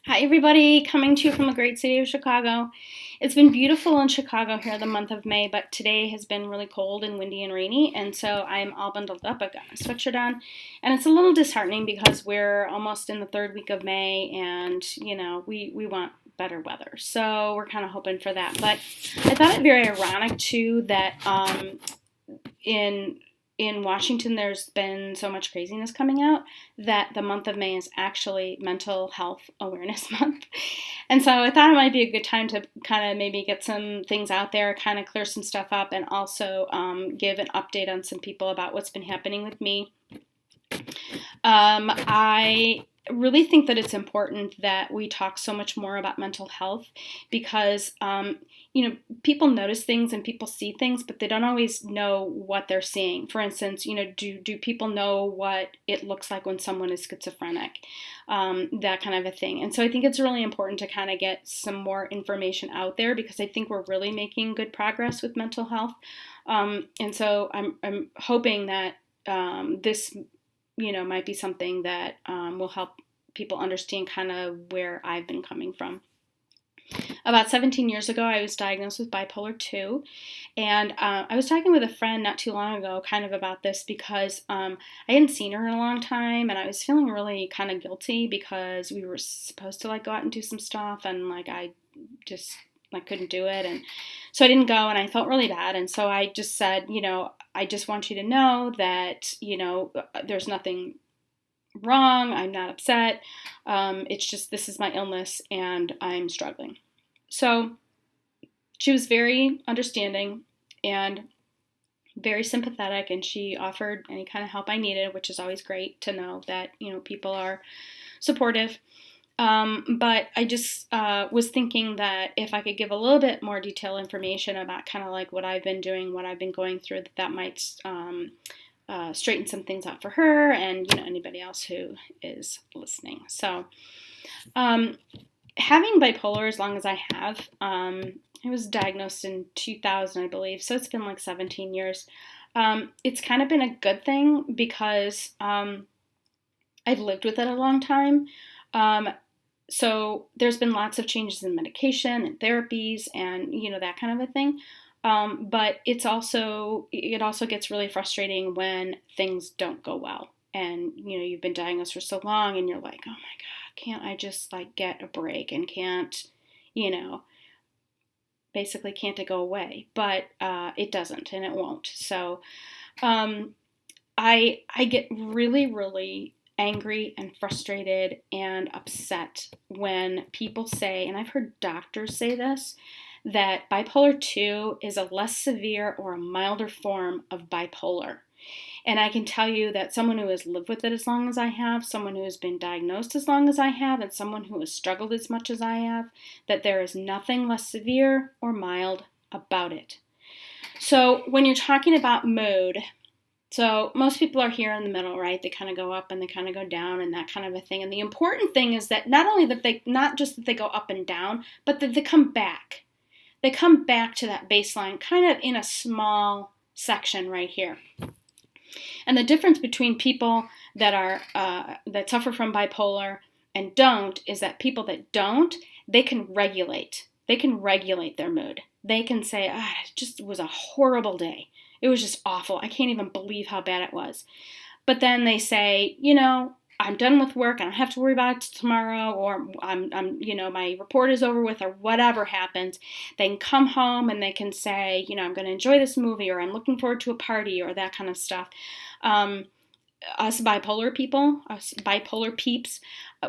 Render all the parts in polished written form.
Hi, everybody, coming to you from the great city of Chicago. It's been beautiful in Chicago here the month of May, but today has been really cold and windy and rainy, and so I'm all bundled up. I've got my sweatshirt on, and it's a little disheartening because we're almost in the third week of May, and we want better weather, so we're kind of hoping for that. But I thought it very ironic too that in in Washington, there's been so much craziness coming out that the month of May is actually Mental Health Awareness Month. And so I thought it might be a good time to kind of maybe get some things out there, kind of clear some stuff up, and also give an update on some people about what's been happening with me. I really think that it's important that we talk so much more about mental health because, people notice things and people see things, but they don't always know what they're seeing. For instance, do people know what it looks like when someone is schizophrenic? That kind of a thing. And so I think it's really important to kind of get some more information out there because I think we're really making good progress with mental health. And so I'm hoping that this might be something that will help people understand kind of where I've been coming from. About 17 years ago, I was diagnosed with bipolar 2, and I was talking with a friend not too long ago kind of about this because I hadn't seen her in a long time, and I was feeling really kind of guilty because we were supposed to go out and do some stuff, and I just couldn't do it, and so I didn't go, and I felt really bad, and so I just said, I just want you to know that, there's nothing wrong, I'm not upset, it's just this is my illness, and I'm struggling. So she was very understanding and very sympathetic, and she offered any kind of help I needed, which is always great to know that, people are supportive. But I just was thinking that if I could give a little bit more detailed information about kind of what I've been doing, what I've been going through, that might straighten some things out for her and anybody else who is listening. So having bipolar as long as I have, I was diagnosed in 2000, I believe, so it's been 17 years. It's kind of been a good thing because I've lived with it a long time. So there's been lots of changes in medication and therapies and, that kind of a thing. But it also gets really frustrating when things don't go well. And, you've been diagnosed for so long and you're like, oh my God, can't I just get a break and can't, basically can't it go away? But it doesn't and it won't. So I get really, really angry and frustrated and upset when people say, and I've heard doctors say this, that bipolar 2 is a less severe or a milder form of bipolar. And I can tell you that someone who has lived with it as long as I have, someone who has been diagnosed as long as I have, and someone who has struggled as much as I have, that there is nothing less severe or mild about it. So when you're talking about mood, so most people are here in the middle, right? They kind of go up and they kind of go down and that kind of a thing. And the important thing is that not just that they go up and down, but that they come back. They come back to that baseline kind of in a small section right here. And the difference between people that are that suffer from bipolar and don't is that people that don't, they can regulate. They can regulate their mood. They can say, it just was a horrible day. It was just awful. I can't even believe how bad it was. But then they say, I'm done with work. I don't have to worry about it tomorrow, or I'm my report is over with, or whatever happens. They can come home and they can say, I'm going to enjoy this movie, or I'm looking forward to a party, or that kind of stuff. Us bipolar people, us bipolar peeps,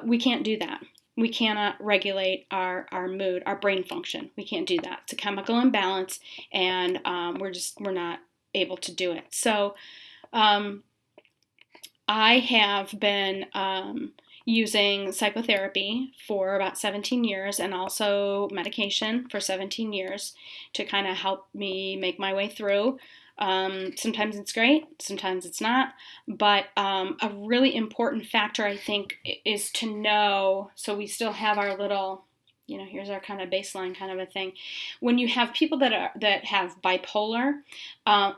we can't do that. We cannot regulate our mood, our brain function. We can't do that. It's a chemical imbalance, and we're not able to do it. So I have been using psychotherapy for about 17 years and also medication for 17 years to kind of help me make my way through. Sometimes it's great, sometimes it's not, but a really important factor, I think, is to know, so we still have our little, here's our kind of baseline kind of a thing. When you have people that have bipolar,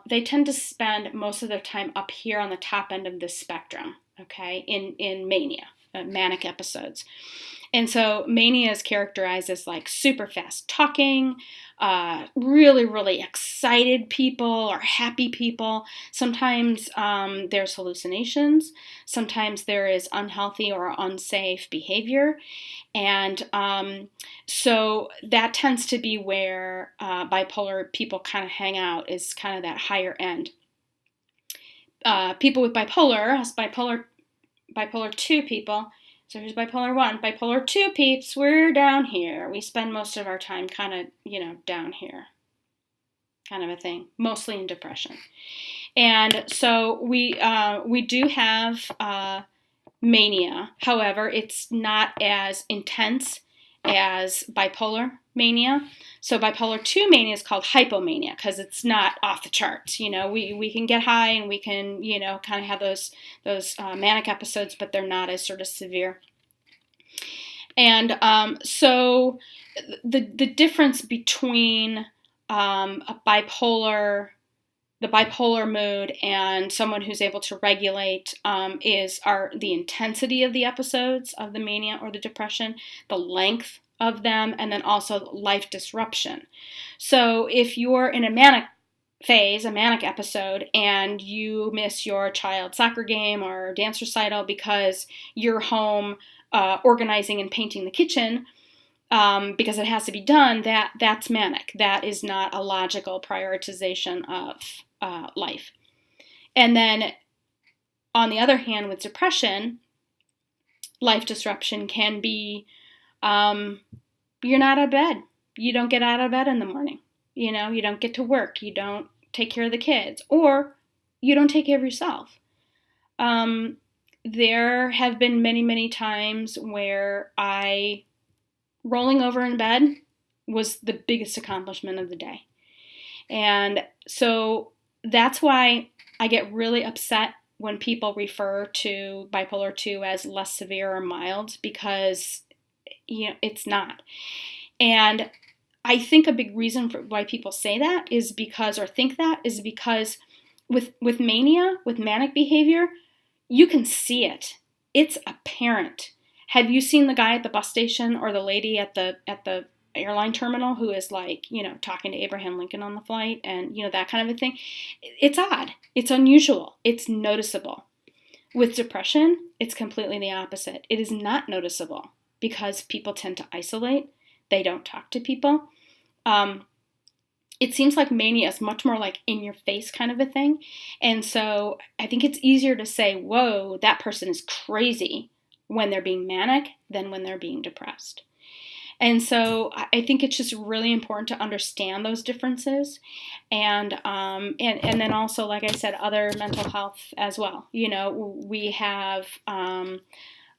they tend to spend most of their time up here on the top end of this spectrum, okay, in mania, manic episodes. And so mania is characterized as like super fast talking, really, really excited people or happy people. Sometimes there's hallucinations. Sometimes there is unhealthy or unsafe behavior. And so that tends to be where bipolar people kind of hang out, is kind of that higher end. People with bipolar, us bipolar 2 people. So here's bipolar 1. Bipolar 2 peeps, we're down here. We spend most of our time kind of, down here. Kind of a thing. Mostly in depression. And so we do have mania. However, it's not as intense as bipolar mania. So bipolar 2 mania is called hypomania because it's not off the charts. We can get high and we can, kind of have those manic episodes, but they're not as sort of severe. And so the difference between the bipolar mood and someone who's able to regulate is the intensity of the episodes of the mania or the depression, the length of them, and then also life disruption. So if you're in a manic phase, a manic episode, and you miss your child's soccer game or dance recital because you're home organizing and painting the kitchen, because it has to be done, that's manic. That is not a logical prioritization of life. And then, on the other hand, with depression, life disruption can be you're not out of bed. You don't get out of bed in the morning. You don't get to work. You don't take care of the kids. Or you don't take care of yourself. There have been many, many times where rolling over in bed was the biggest accomplishment of the day. And so that's why I get really upset when people refer to bipolar 2 as less severe or mild, because it's not. And I think a big reason for why people say that is because with mania, with manic behavior, you can see it. It's apparent. Have you seen the guy at the bus station or the lady at the airline terminal who is like, talking to Abraham Lincoln on the flight and, that kind of a thing? It's odd. It's unusual. It's noticeable. With depression, it's completely the opposite. It is not noticeable because people tend to isolate. They don't talk to people. It seems like mania is much more like in your face kind of a thing. And so I think it's easier to say, whoa, that person is crazy when they're being manic than when they're being depressed. And so I think it's just really important to understand those differences. And then also, like I said, other mental health as well. We have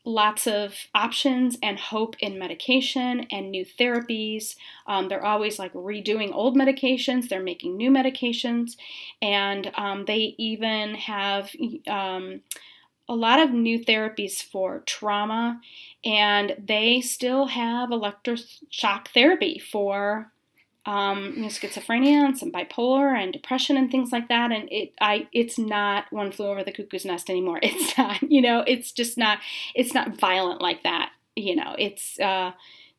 lots of options and hope in medication and new therapies. They're always like redoing old medications. They're making new medications. And they even have a lot of new therapies for trauma. And they still have electroshock therapy for schizophrenia and some bipolar and depression and things like that. And it's not One Flew Over the Cuckoo's Nest anymore. It's not, it's just not, it's not violent like that. It's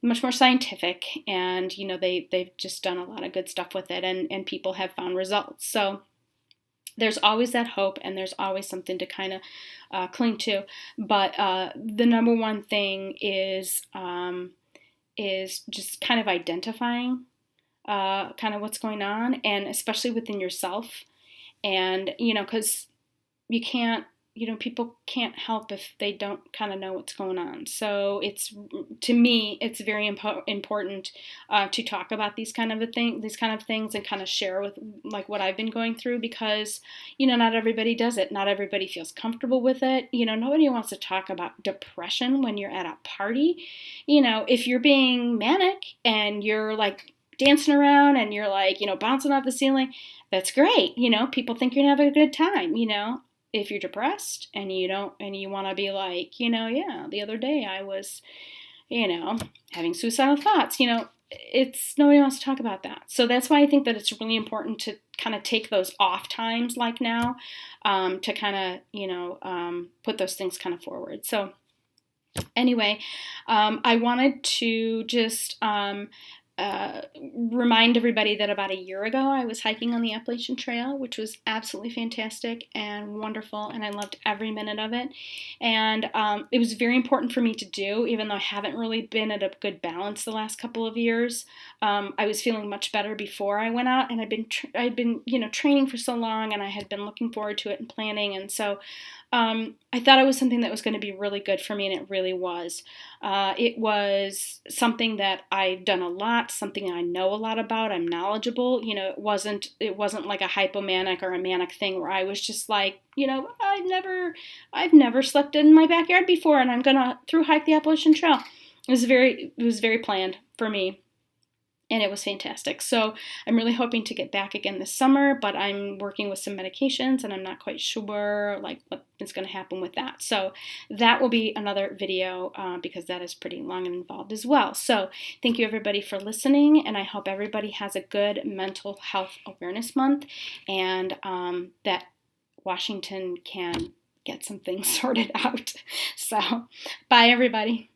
much more scientific, and, they've just done a lot of good stuff with it, and people have found results. So there's always that hope, and there's always something to kind of cling to. But the number one thing is just kind of identifying kind of what's going on, and especially within yourself. And, because you can't, people can't help if they don't kind of know what's going on. So to me, it's very important to talk about these kind of things, and kind of share with like what I've been going through, because, not everybody does it. Not everybody feels comfortable with it. Nobody wants to talk about depression when you're at a party. If you're being manic and you're like dancing around and you're like, bouncing off the ceiling, that's great. People think you're gonna have a good time. If you're depressed and you want to be like, yeah, the other day I was, having suicidal thoughts, nobody wants to talk about that. So that's why I think that it's really important to kind of take those off times like now, to kind of, put those things kind of forward. So Anyway, I wanted to just remind everybody that about a year ago I was hiking on the Appalachian Trail, which was absolutely fantastic and wonderful, and I loved every minute of it. And it was very important for me to do, even though I haven't really been at a good balance the last couple of years. I was feeling much better before I went out, and I'd been training for so long, and I had been looking forward to it and planning, and so I thought it was something that was going to be really good for me, and it really was. It was something that I've done a lot, something I know a lot about. I'm knowledgeable. It wasn't like a hypomanic or a manic thing where I was just like, I've never slept in my backyard before, and I'm gonna through hike the Appalachian Trail. It was very planned for me, and it was fantastic. So I'm really hoping to get back again this summer, but I'm working with some medications and I'm not quite sure like what is going to happen with that. So that will be another video because that is pretty long and involved as well. So thank you everybody for listening, and I hope everybody has a good mental health awareness month, and that Washington can get some things sorted out. So bye everybody.